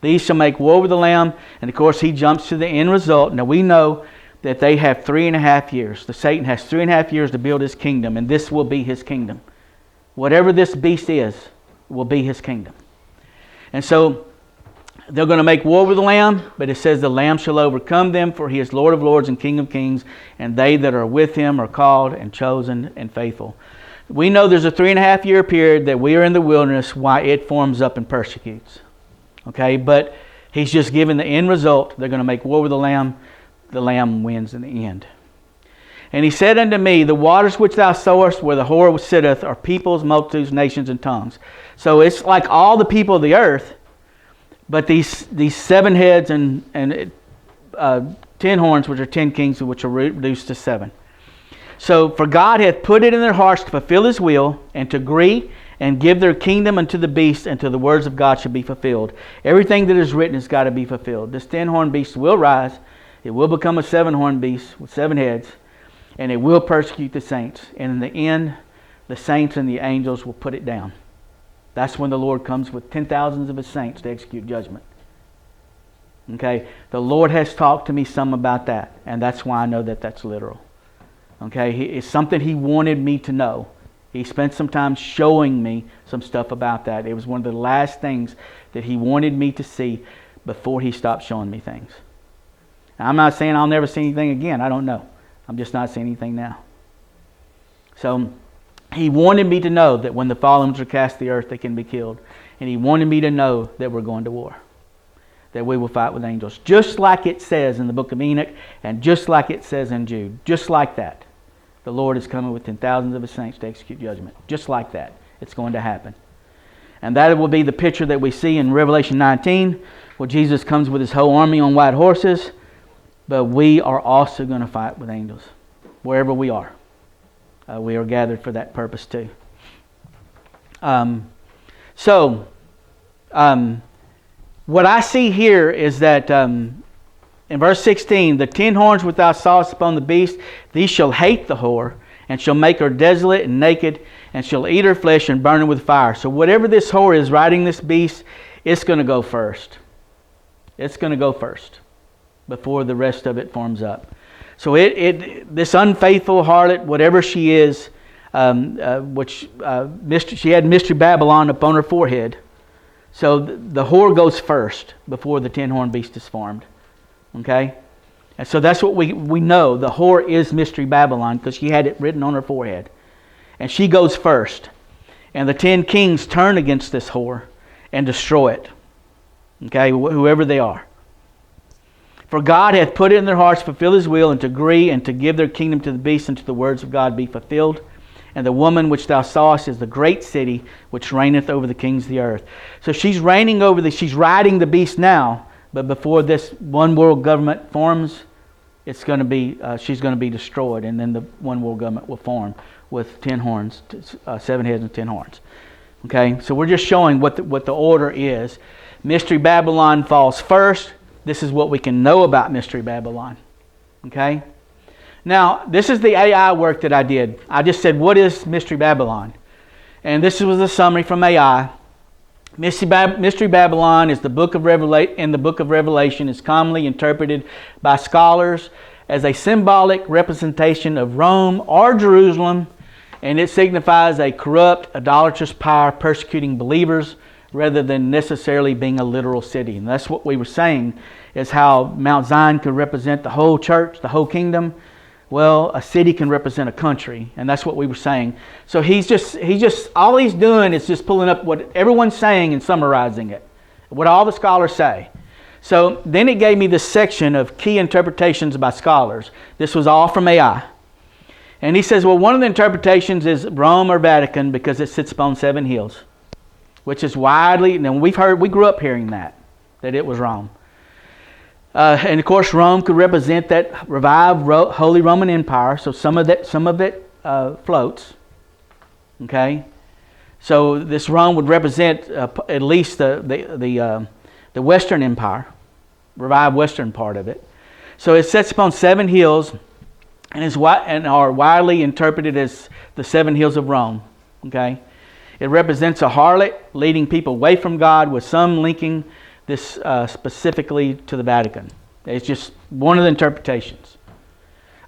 These shall make war with the Lamb. And of course, he jumps to the end result. Now we know that they have 3.5 years. Satan has 3.5 years to build his kingdom. And this will be his kingdom. Whatever this beast is, will be his kingdom. And so they're going to make war with the Lamb, but it says the Lamb shall overcome them, for he is Lord of lords and King of kings, and they that are with him are called and chosen and faithful. We know there's a 3.5 year period that we are in the wilderness while it forms up and persecutes. Okay, but he's just given the end result. They're going to make war with the Lamb. The Lamb wins in the end. And he said unto me, the waters which thou sawest where the whore sitteth are peoples, multitudes, nations, and tongues. So it's like all the people of the earth. But these 7 heads and 10 horns, which are 10 kings, which are reduced to 7. So, for God hath put it in their hearts to fulfill his will, and to agree, and give their kingdom unto the beast, until the words of God should be fulfilled. Everything that is written has got to be fulfilled. This 10-horned beast will rise. It will become a 7-horned beast with 7 heads, and it will persecute the saints. And in the end, the saints and the angels will put it down. That's when the Lord comes with 10,000s of his saints to execute judgment. Okay? The Lord has talked to me some about that, and that's why I know that that's literal. Okay? It's something he wanted me to know. He spent some time showing me some stuff about that. It was one of the last things that he wanted me to see before he stopped showing me things. Now, I'm not saying I'll never see anything again. I don't know. I'm just not seeing anything now. So he wanted me to know that when the fallen ones are cast to the earth, they can be killed. And he wanted me to know that we're going to war. That we will fight with angels. Just like it says in the book of Enoch, and just like it says in Jude. Just like that. The Lord is coming with 10,000s of his saints to execute judgment. Just like that. It's going to happen. And that will be the picture that we see in Revelation 19, where Jesus comes with his whole army on white horses. But we are also going to fight with angels. Wherever we are. We are gathered for that purpose too. What I see here is that in verse 16, the 10 horns which thou sawest upon the beast, these shall hate the whore, and shall make her desolate and naked, and shall eat her flesh and burn her with fire. So whatever this whore is riding this beast, it's going to go first. It's going to go first before the rest of it forms up. So this unfaithful harlot, whatever she is, she had Mystery Babylon upon her forehead. So the whore goes first before the 10-horned beast is formed. Okay? And so that's what we know. The whore is Mystery Babylon because she had it written on her forehead. And she goes first. And the 10 kings turn against this whore and destroy it. Okay? Whoever they are. For God hath put it in their hearts to fulfill his will, and to agree, and to give their kingdom to the beast, until the words of God be fulfilled. And the woman which thou sawest is the great city, which reigneth over the kings of the earth. So she's reigning over she's riding the beast now, but before this one world government forms, it's going to be she's going to be destroyed, and then the one world government will form with 10 horns, 7 heads and 10 horns. Okay, so we're just showing what the order is. Mystery Babylon falls first. This is what we can know about Mystery Babylon. Okay, now this is the AI work that I did. I just said, what is Mystery Babylon? And this was a summary from AI. Mystery Babylon is the book of in the book of Revelation is commonly interpreted by scholars as a symbolic representation of Rome or Jerusalem, and it signifies a corrupt, idolatrous power persecuting believers rather than necessarily being a literal city. And that's what we were saying, is how Mount Zion could represent the whole church, the whole kingdom. Well, a city can represent a country, and that's what we were saying. So he's just all he's doing is just pulling up what everyone's saying and summarizing it, what all the scholars say. So then it gave me this section of key interpretations by scholars. This was all from AI. And he says, well, one of the interpretations is Rome or Vatican because it sits upon 7 hills, which is widely, and we grew up hearing that it was Rome. And of course, Rome could represent that revived Holy Roman Empire. So some of it floats. Okay, so this Rome would represent at least the Western Empire, revived Western part of it. So it sits upon 7 hills, and are widely interpreted as the 7 hills of Rome. Okay, it represents a harlot leading people away from God, with some linking this specifically to the Vatican. It's just one of the interpretations.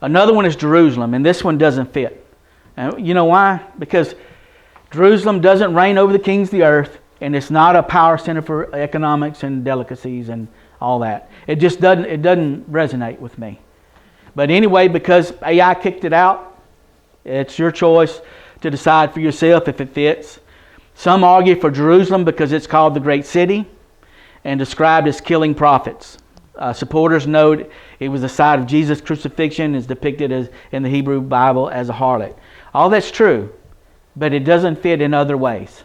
Another one is Jerusalem, and this one doesn't fit. And you know why? Because Jerusalem doesn't reign over the kings of the earth, and it's not a power center for economics and delicacies and all that. It just doesn't resonate with me. But anyway, because AI kicked it out, it's your choice to decide for yourself if it fits. Some argue for Jerusalem because it's called the Great City and described as killing prophets. Supporters note it was the site of Jesus' crucifixion, is depicted as in the Hebrew Bible as a harlot. All that's true, but it doesn't fit in other ways.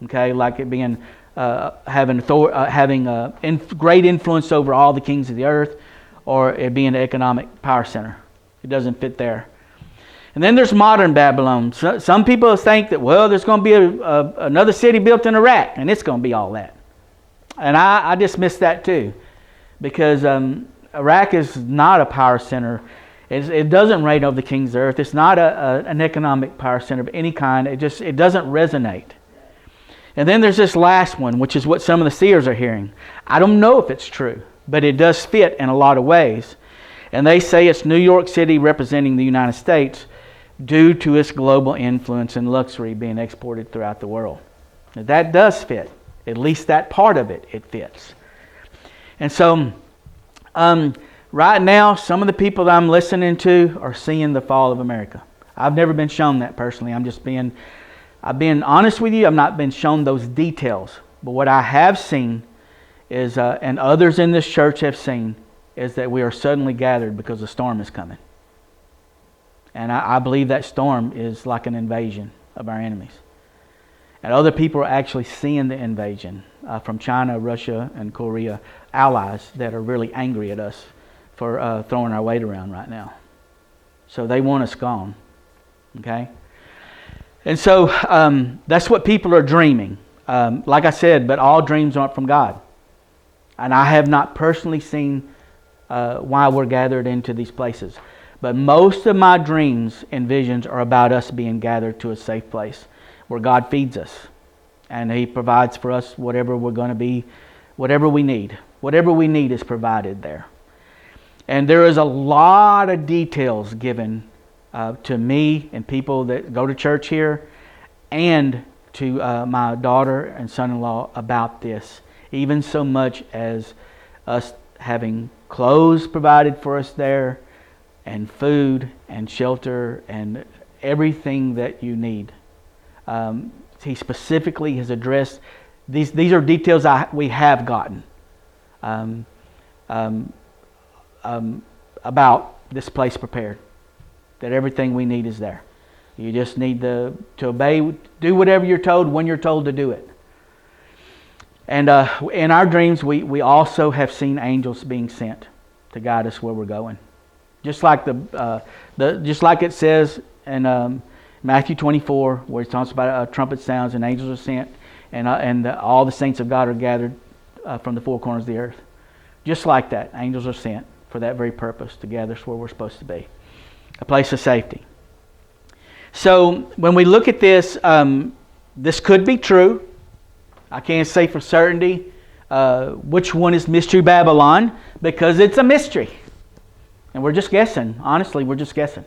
Okay, like it being having great influence over all the kings of the earth, or it being an economic power center. It doesn't fit there. And then there's modern Babylon. Some people think that, well, there's going to be another city built in Iraq, and it's going to be all that. And I dismiss that too, because Iraq is not a power center. It doesn't reign over the kings of the earth. It's not an economic power center of any kind. It doesn't resonate. And then there's this last one, which is what some of the seers are hearing. I don't know if it's true, but it does fit in a lot of ways. And they say it's New York City representing the United States due to its global influence and luxury being exported throughout the world. Now, that does fit. At least that part of it fits. And so, right now, some of the people that I'm listening to are seeing the fall of America. I've never been shown that personally. I've been honest with you. I've not been shown those details. But what I have seen is, and others in this church have seen, is that we are suddenly gathered because a storm is coming. And I believe that storm is like an invasion of our enemies. And other people are actually seeing the invasion from China, Russia, and Korea, allies that are really angry at us for throwing our weight around right now. So they want us gone. Okay? And so that's what people are dreaming. Like I said, but all dreams aren't from God. And I have not personally seen why we're gathered into these places. But most of my dreams and visions are about us being gathered to a safe place where God feeds us. And He provides for us whatever we're going to be, whatever we need. Whatever we need is provided there. And there is a lot of details given to me and people that go to church here, and to my daughter and son-in-law about this. Even so much as us having clothes provided for us there, and food and shelter and everything that you need. He specifically has addressed these. These are details we have gotten about this place prepared. That everything we need is there. You just need to obey, do whatever you're told when you're told to do it. And in our dreams, we also have seen angels being sent to guide us where we're going. just like just like it says in Matthew 24, where he talks about trumpet sounds and angels are sent, and all the saints of God are gathered from the four corners of the earth. Just like that, angels are sent for that very purpose, to gather us where we're supposed to be, a place of safety. So when we look at this, this could be true. I can't say for certainty which one is Mystery Babylon, because it's a mystery. And we're just guessing. Honestly, we're just guessing.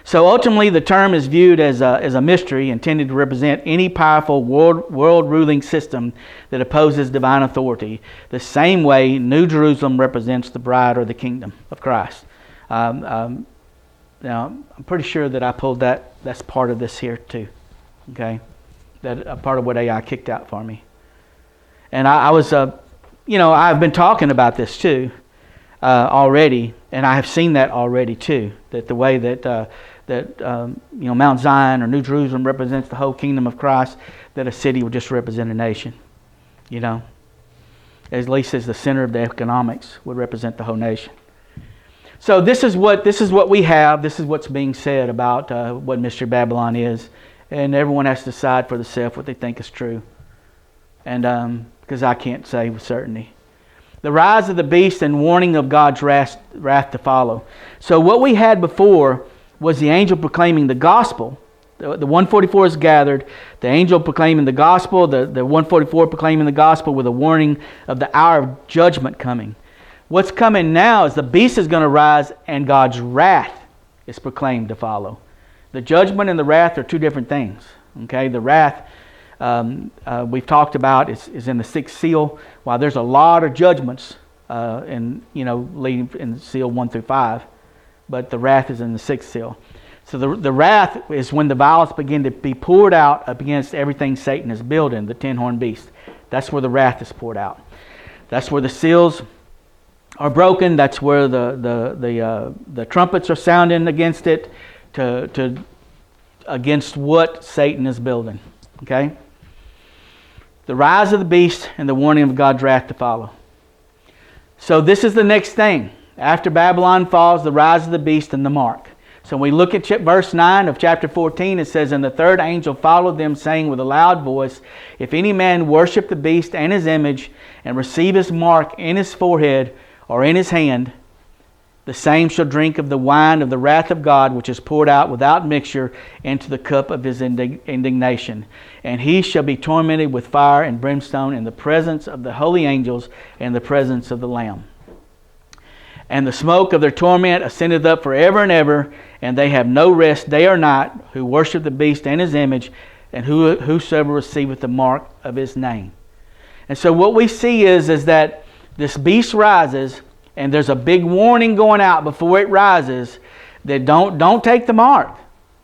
So ultimately, the term is viewed as a mystery intended to represent any powerful world-ruling system that opposes divine authority, the same way New Jerusalem represents the bride or the kingdom of Christ. Now, I'm pretty sure that I pulled that's part of this here too. Okay? That a part of what AI kicked out for me. And I was, I've been talking about this too already, and I have seen that already too, that the way that Mount Zion or New Jerusalem represents the whole kingdom of Christ, that a city would just represent a nation, at least as the center of the economics would represent the whole nation. So this is what we have. This is what's being said about what Mystery Babylon is, and everyone has to decide for themselves what they think is true. And because I can't say with certainty. The rise of the beast and warning of God's wrath to follow. So what we had before was the angel proclaiming the gospel. The 144 is gathered. The angel proclaiming the gospel. The 144 proclaiming the gospel with a warning of the hour of judgment coming. What's coming now is the beast is going to rise and God's wrath is proclaimed to follow. The judgment and the wrath are two different things. Okay, the wrath we've talked about is in the sixth seal. While there's a lot of judgments leading in seal 1 through 5, but the wrath is in the sixth seal. So the wrath is when the violence begin to be poured out against everything Satan is building, the 10-horned beast. That's where the wrath is poured out. That's where the seals are broken. That's where the trumpets are sounding against it, against what Satan is building. Okay? The rise of the beast and the warning of God's wrath to follow. So this is the next thing. After Babylon falls, the rise of the beast and the mark. So when we look at verse 9 of chapter 14, it says, "And the third angel followed them, saying with a loud voice, If any man worship the beast and his image, and receive his mark in his forehead or in his hand, the same shall drink of the wine of the wrath of God, which is poured out without mixture into the cup of his indignation. And he shall be tormented with fire and brimstone in the presence of the holy angels and the presence of the Lamb. And the smoke of their torment ascendeth up forever and ever, and they have no rest day or night, who worship the beast and his image, and whosoever receiveth the mark of his name." And so what we see is that this beast rises, and there's a big warning going out before it rises that don't take the mark.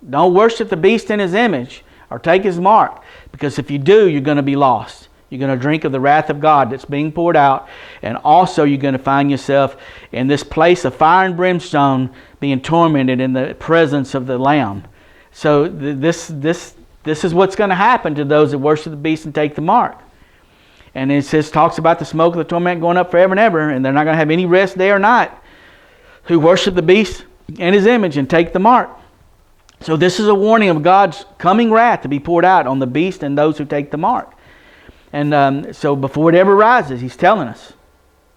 Don't worship the beast in his image or take his mark. Because if you do, you're going to be lost. You're going to drink of the wrath of God that's being poured out. And also you're going to find yourself in this place of fire and brimstone being tormented in the presence of the Lamb. So this is what's going to happen to those that worship the beast and take the mark. And it talks about the smoke of the torment going up forever and ever, and they're not going to have any rest day or night, who worship the beast and his image and take the mark. So this is a warning of God's coming wrath to be poured out on the beast and those who take the mark. And so before it ever rises, he's telling us,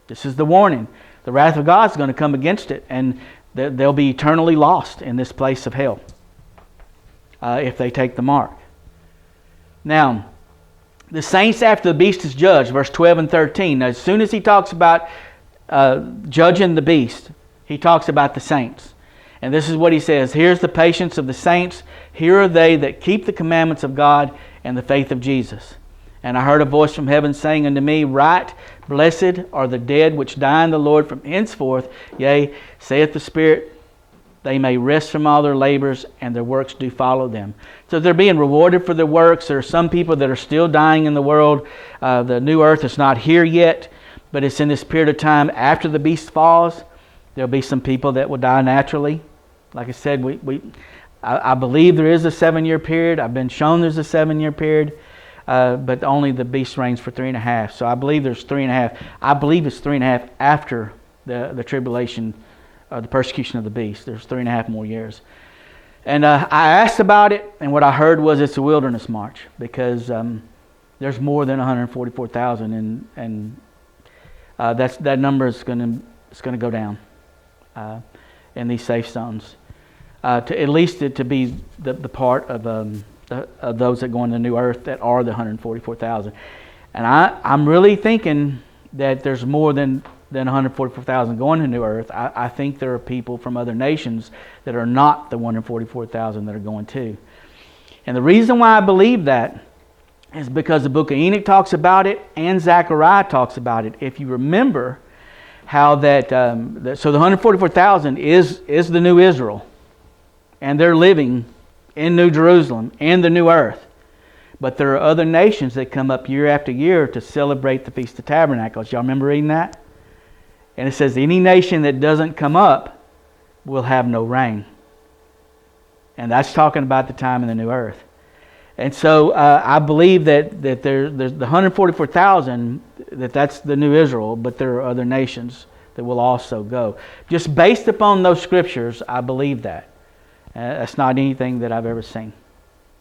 this is the warning. The wrath of God is going to come against it, and they'll be eternally lost in this place of hell if they take the mark. Now, the saints after the beast is judged, verse 12 and 13. Now, as soon as he talks about judging the beast, he talks about the saints. And this is what he says, "Here's the patience of the saints. Here are they that keep the commandments of God and the faith of Jesus. And I heard a voice from heaven saying unto me, Write, blessed are the dead which die in the Lord from henceforth. Yea, saith the Spirit, they may rest from all their labors, and their works do follow them." So they're being rewarded for their works. There are some people that are still dying in the world. The new earth is not here yet, but it's in this period of time after the beast falls. There'll be some people that will die naturally. Like I said, I believe there is a 7-year period. I've been shown there's a 7-year period, but only the beast reigns for 3.5. So I believe there's 3.5. I believe it's 3.5 after the tribulation the persecution of the beast. There's 3.5 more years. And I asked about it, and what I heard was it's a wilderness march, because there's more than 144,000, and that number is going to go down in these safe zones, to at least to be the part of those that go into the new earth that are the 144,000. And I'm really thinking that there's more than 144,000 going to new earth. I think there are people from other nations that are not the 144,000 that are going to. And the reason why I believe that is because the book of Enoch talks about it and Zechariah talks about it. If you remember how that, so the 144,000 is the new Israel, and they're living in New Jerusalem and the new earth. But there are other nations that come up year after year to celebrate the Feast of Tabernacles. Y'all remember reading that? And it says any nation that doesn't come up will have no rain. And that's talking about the time in the new earth. And so I believe that there's the 144,000, that's the new Israel, but there are other nations that will also go. Just based upon those scriptures, I believe that. That's not anything that I've ever seen.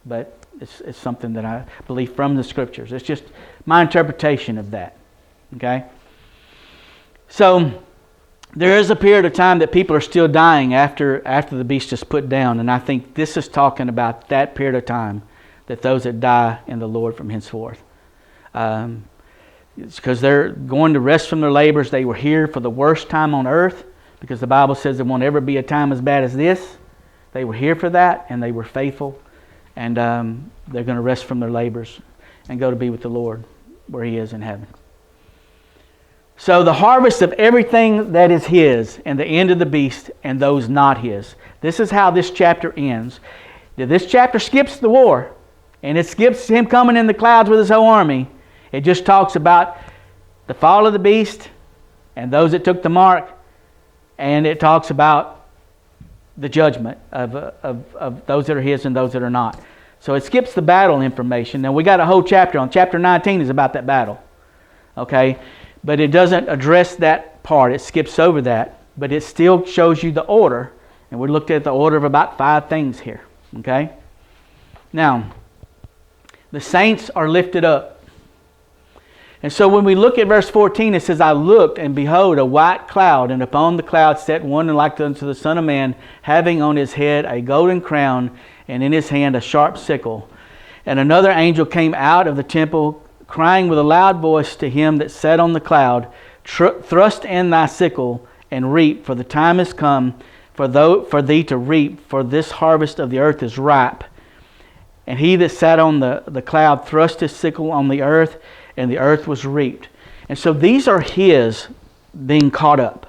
But it's something that I believe from the scriptures. It's just my interpretation of that. Okay? So there is a period of time that people are still dying after the beast is put down. And I think this is talking about that period of time, that those that die in the Lord from henceforth. It's because they're going to rest from their labors. They were here for the worst time on earth, because the Bible says there won't ever be a time as bad as this. They were here for that, and they were faithful. And they're going to rest from their labors and go to be with the Lord where He is in heaven. So the harvest of everything that is His, and the end of the beast and those not His. This is how this chapter ends. This chapter skips the war, and it skips Him coming in the clouds with His whole army. It just talks about the fall of the beast and those that took the mark, and it talks about the judgment of those that are His and those that are not. So it skips the battle information. Now we got a whole chapter on. Chapter 19 is about that battle. Okay? But it doesn't address that part. It skips over that. But it still shows you the order. And we looked at the order of about 5 things here. Okay? Now, the saints are lifted up. And so when we look at verse 14, it says, I looked, and behold, a white cloud, and upon the cloud sat one like unto the Son of Man, having on his head a golden crown, and in his hand a sharp sickle. And another angel came out of the temple, crying with a loud voice to him that sat on the cloud, Thrust in thy sickle, and reap, for the time is come for thee to reap, for this harvest of the earth is ripe. And he that sat on the cloud thrust his sickle on the earth, and the earth was reaped. And so these are His being caught up.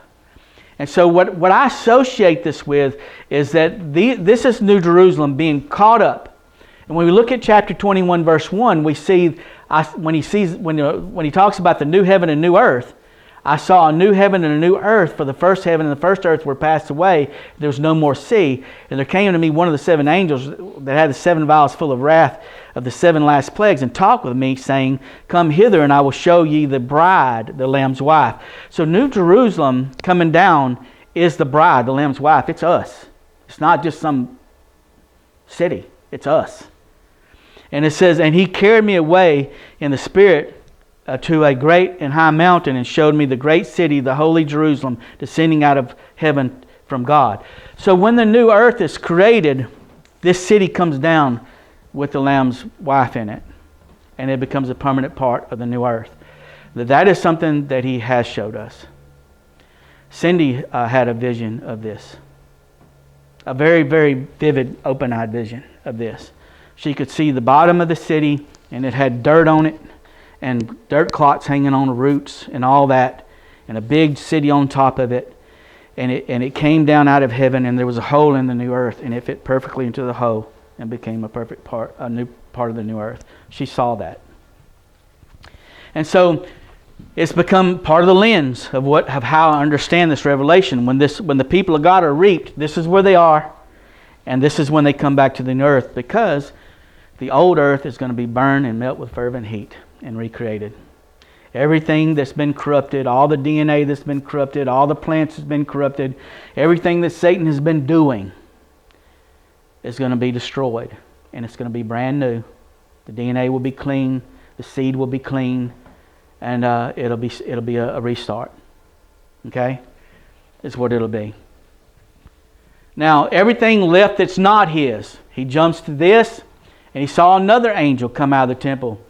And so what I associate this with is that this is New Jerusalem being caught up. And when we look at chapter 21, verse 1, we see when he talks about the new heaven and new earth, I saw a new heaven and a new earth, for the first heaven and the first earth were passed away. There was no more sea. And there came to me one of the 7 angels that had the 7 vials full of wrath of the 7 last plagues, and talked with me, saying, Come hither, and I will show ye the bride, the Lamb's wife. So New Jerusalem coming down is the bride, the Lamb's wife. It's us. It's not just some city. It's us. And it says, And He carried me away in the Spirit to a great and high mountain, and showed me the great city, the holy Jerusalem, descending out of heaven from God. So when the new earth is created, this city comes down with the Lamb's wife in it, and it becomes a permanent part of the new earth. That is something that He has showed us. Cindy had a vision of this, a very, very vivid, open-eyed vision of this. She could see the bottom of the city, and it had dirt on it, and dirt clots hanging on the roots and all that, and a big city on top of it. And it came down out of heaven, and there was a hole in the new earth, and it fit perfectly into the hole and became a new part of the new earth. She saw that. And so it's become part of the lens of how I understand this revelation. When the people of God are reaped, this is where they are, and this is when they come back to the new earth, because the old earth is going to be burned and melt with fervent heat and recreated. Everything that's been corrupted, all the DNA that's been corrupted, all the plants that's been corrupted, everything that Satan has been doing is going to be destroyed. And it's going to be brand new. The DNA will be clean. The seed will be clean. And it'll be a restart. Okay? Is what it'll be. Now, everything left that's not his. He jumps to this, and he saw another angel come out of the temple,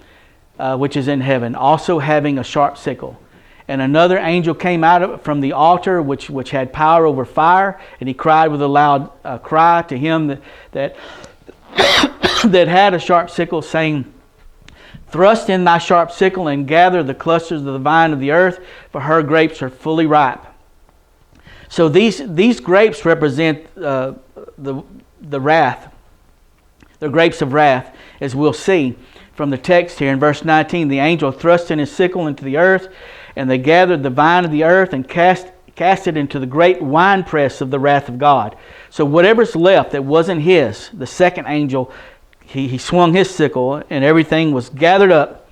which is in heaven, also having a sharp sickle. And another angel came out from the altar, which had power over fire, and he cried with a loud cry to him that that had a sharp sickle, saying, "Thrust in thy sharp sickle and gather the clusters of the vine of the earth, for her grapes are fully ripe." So these grapes represent the wrath, the grapes of wrath, as we'll see from the text here in verse 19. The angel thrust in his sickle into the earth, and they gathered the vine of the earth and cast it into the great winepress of the wrath of God. So whatever's left that wasn't his, the second angel, he swung his sickle, and everything was gathered up,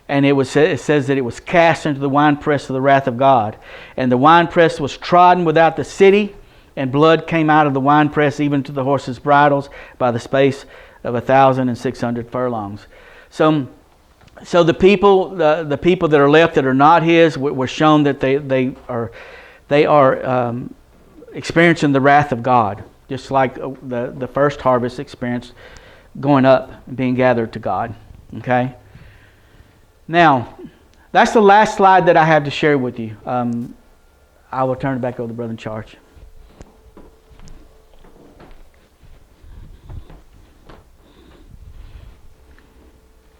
and it says that it was cast into the winepress of the wrath of God. And the winepress was trodden without the city, and blood came out of the winepress even to the horses' bridles by the space of 1,600 furlongs. So the people that are left that are not his were shown that they are experiencing the wrath of God, just like the first harvest experienced going up and being gathered to God. Okay? Now, that's the last slide that I have to share with you. I will turn it back over to Brother in charge.